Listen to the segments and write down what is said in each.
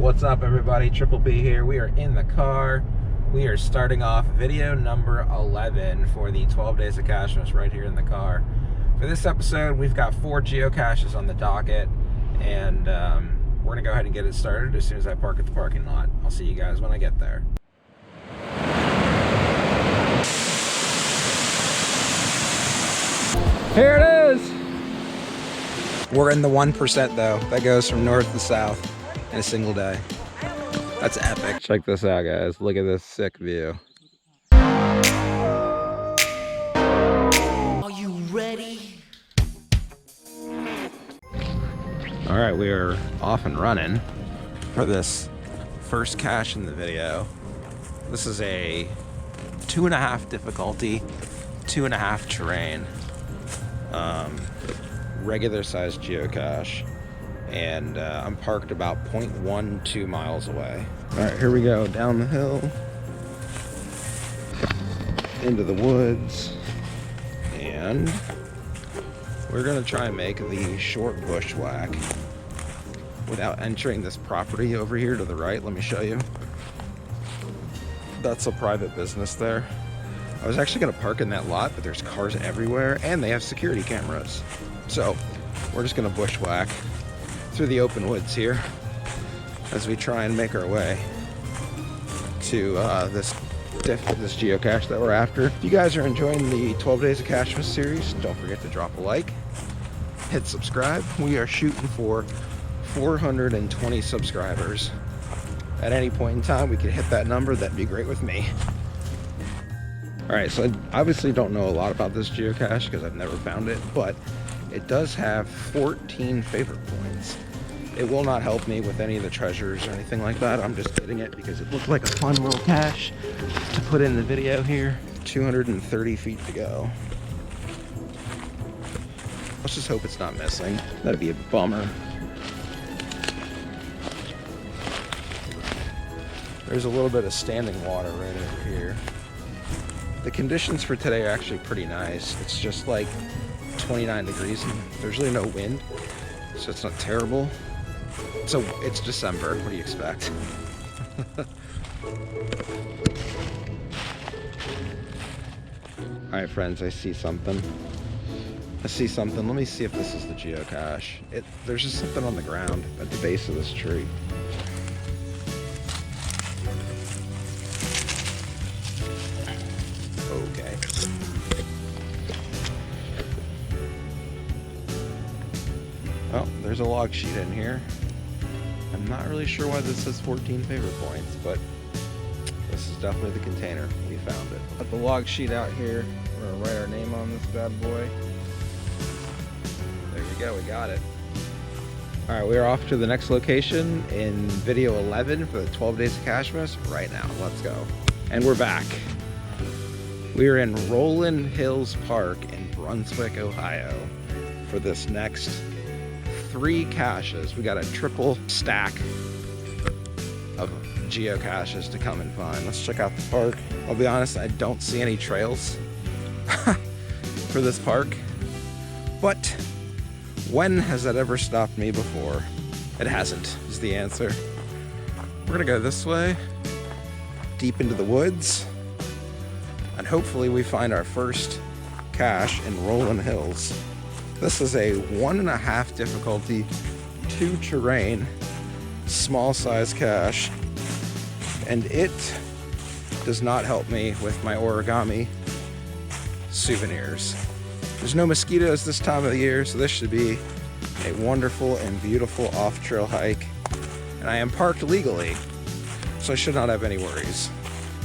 What's up, everybody? Triple B here. We are in the car. We are starting off video number 11 for the 12 days of Cachemas right here in the car. For this episode, we've got 4 geocaches on the docket, and we're gonna go ahead and get it started as soon as I park at the parking lot. I'll see you guys when I get there. Here it is! We're in the 1% though. That goes from north to south in a single day. That's epic. Check this out, guys. Look at this sick view. Are you ready? All right, we are off and running for this first cache in the video. This is a 2.5 difficulty, 2.5 terrain, regular sized geocache. And I'm parked about 0.12 miles away. All right, here we go, down the hill, into the woods, and we're gonna try and make the short bushwhack without entering this property over here to the right. Let me show you. That's a private business there. I was actually gonna park in that lot, but there's cars everywhere and they have security cameras. So we're just gonna bushwhack through the open woods here as we try and make our way to this geocache that we're after. If you guys are enjoying the 12 Days of Cachemas series, don't forget to drop a like, hit subscribe. We are shooting for 420 subscribers. At any point in time we could hit that number. That'd be great with me. Alright, so I obviously don't know a lot about this geocache because I've never found it, but it does have 14 favorite points. It will not help me with any of the treasures or anything like that. I'm just getting it because it looked like a fun little cache to put in the video here. 230 feet to go. Let's just hope it's not missing. That'd be a bummer. There's a little bit of standing water right over here. The conditions for today are actually pretty nice. It's just like 29 degrees and there's really no wind, so it's not terrible. So it's December, what do you expect? Alright friends, I see something. Let me see if this is the geocache. There's just something on the ground at the base of this tree. Okay. Oh, there's a log sheet in here. I'm not really sure why this says 14 favorite points, but this is definitely the container. We found it. Put the log sheet out here. We're gonna write our name on this bad boy. There we go, we got it. All right, we are off to the next location in video 11 for the 12 Days of Cachemas right now. Let's go. And we're back. We are in Rolling Hills Park in Brunswick, Ohio for this next 3 caches. We got a triple stack of geocaches to come and find. Let's check out the park. I'll be honest, I don't see any trails for this park, but when has that ever stopped me before? It hasn't, is the answer. We're gonna go this way, deep into the woods, and hopefully we find our first cache in Rolling Hills. This is a 1.5 difficulty, 2 terrain, small size cache, and it does not help me with my origami souvenirs. There's no mosquitoes this time of the year, so this should be a wonderful and beautiful off-trail hike. And I am parked legally, so I should not have any worries.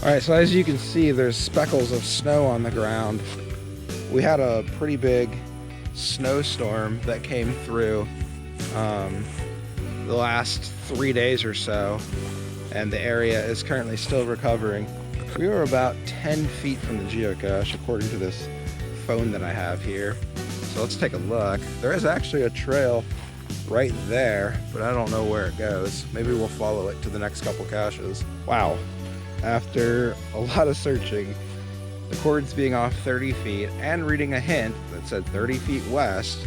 All right, so as you can see, there's speckles of snow on the ground. We had a pretty big snowstorm that came through the last 3 days or so, and the area is currently still recovering. We were about 10 feet from the geocache according to this phone that I have here. So let's take a look. There is actually a trail right there, but I don't know where it goes. Maybe we'll follow it to the next couple caches. Wow, after a lot of searching, the cords being off 30 feet and reading a hint that said 30 feet west,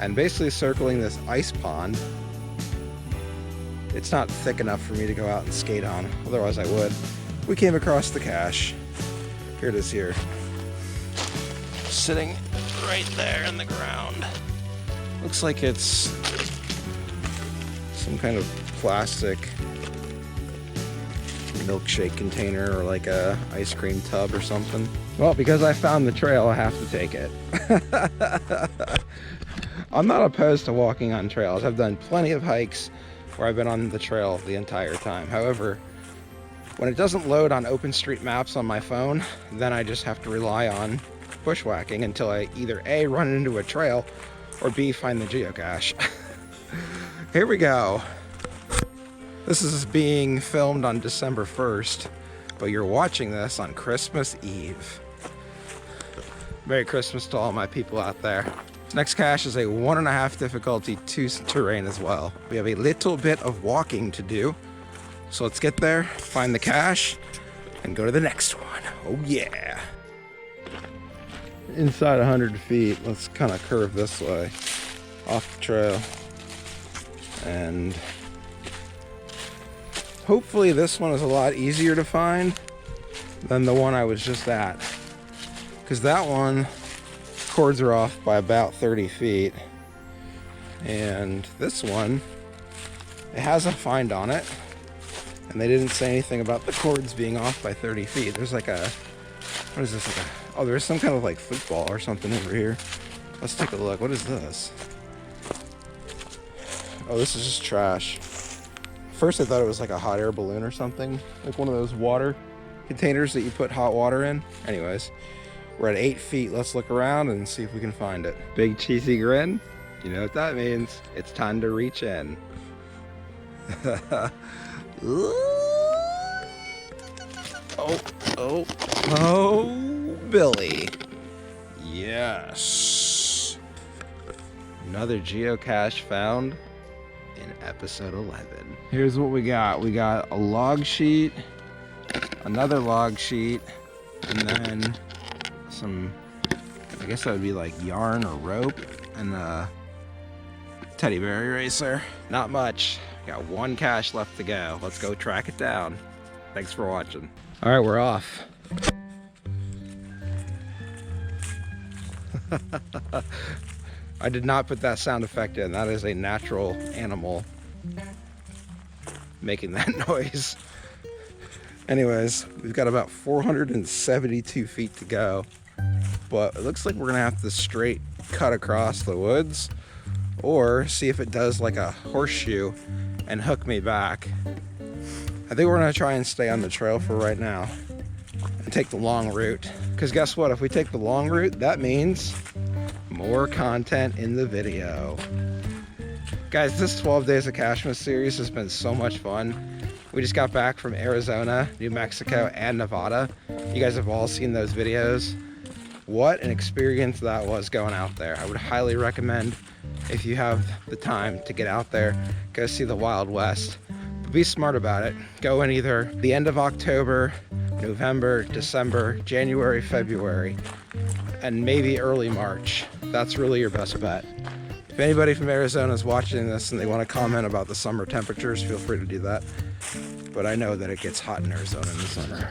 and basically circling this ice pond, It's not thick enough for me to go out and skate on, otherwise I would. We came across the cache. Here it is here. Sitting right there in the ground. Looks like it's some kind of plastic milkshake container or like a ice cream tub or something. Well, because I found the trail, I have to take it. I'm not opposed to walking on trails. I've done plenty of hikes where I've been on the trail the entire time. However, when it doesn't load on OpenStreetMaps on my phone, then I just have to rely on bushwhacking until I either A, run into a trail, or B, find the geocache. Here we go. This is being filmed on December 1st, but you're watching this on Christmas Eve. Merry Christmas to all my people out there. Next cache is a 1.5 difficulty 2 terrain as well. We have a little bit of walking to do. So let's get there, find the cache, and go to the next one. Oh yeah. Inside 100 feet, let's kind of curve this way off the trail. And hopefully this one is a lot easier to find than the one I was just at. Because that one, cords are off by about 30 feet. And this one, it has a find on it. And they didn't say anything about the cords being off by 30 feet. There's like a, what is this? Like a, oh, there's some kind of like football or something over here. Let's take a look. What is this? Oh, this is just trash. First I thought it was like a hot air balloon or something. Like one of those water containers that you put hot water in. Anyways, we're at 8 feet. Let's look around and see if we can find it. Big cheesy grin. You know what that means. It's time to reach in. Oh, Billy. Yes. Another geocache found in episode 11. Here's what we got. We got a log sheet, another log sheet, and then some, I guess that would be like yarn or rope, and a teddy bear eraser. Not much. Got one cache left to go. Let's go track it down. Thanks for watching. All right, we're off. I did not put that sound effect in. That is a natural animal making that noise. Anyways, we've got about 472 feet to go, but it looks like we're gonna have to straight cut across the woods or see if it does like a horseshoe and hook me back. I think we're gonna try and stay on the trail for right now and take the long route. Because guess what? If we take the long route, that means more content in the video. Guys, this 12 Days of Cachemas series has been so much fun. We just got back from Arizona, New Mexico, and Nevada. You guys have all seen those videos. What an experience that was going out there. I would highly recommend, if you have the time to get out there, go see the Wild West. But be smart about it. Go in either the end of October, November, December, January, February, and maybe early March. That's really your best bet. If anybody from Arizona is watching this and they want to comment about the summer temperatures, feel free to do that. But I know that it gets hot in Arizona in the summer.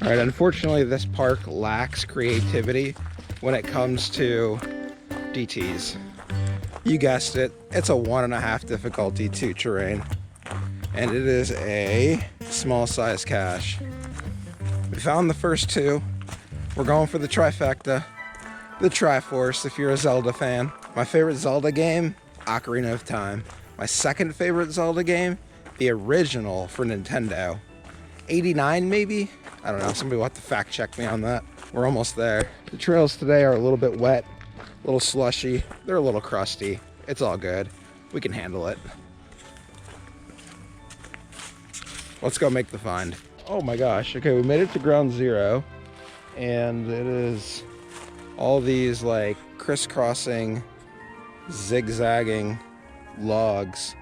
All right, unfortunately, this park lacks creativity when it comes to DTs. You guessed it, it's a 1.5 difficulty 2 terrain, and it is a small size cache. We found the first 2. We're going for the trifecta, the Triforce if you're a Zelda fan. My favorite Zelda game, Ocarina of Time. My second favorite Zelda game, the original for Nintendo. 89 maybe? I don't know, somebody will have to fact check me on that. We're almost there. The trails today are a little bit wet, a little slushy, they're a little crusty. It's all good, we can handle it. Let's go make the find. Oh my gosh, okay, we made it to ground zero, and it is all these like crisscrossing, zigzagging logs.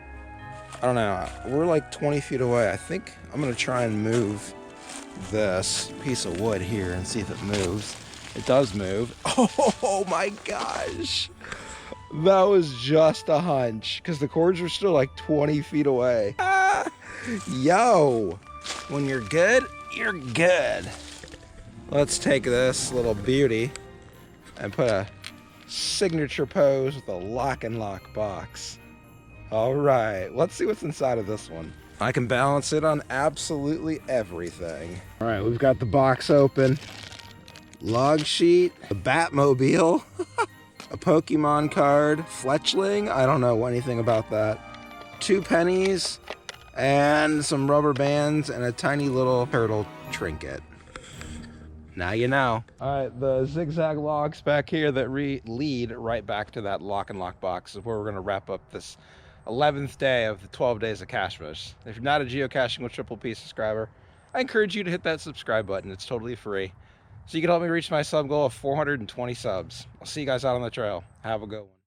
I don't know, we're like 20 feet away. I think I'm gonna try and move this piece of wood here and see if it moves. It does move. Oh my gosh. That was just a hunch because the cords were still like 20 feet away. Ah! Yo, when you're good, you're good. Let's take this little beauty and put a signature pose with a lock and lock box. All right, let's see what's inside of this one. I can balance it on absolutely everything. All right, we've got the box open. Log sheet, a Batmobile, a Pokemon card, Fletchling, I don't know anything about that. 2 pennies, and some rubber bands, and a tiny little turtle trinket. Now you know. All right, the zigzag logs back here that lead right back to that lock and lock box is where we're gonna wrap up this 11th day of the 12 days of Cachemas. If you're not a Geocaching with Triple P subscriber, I encourage you to hit that subscribe button. It's totally free. So you can help me reach my sub goal of 420 subs. I'll see you guys out on the trail. Have a good one.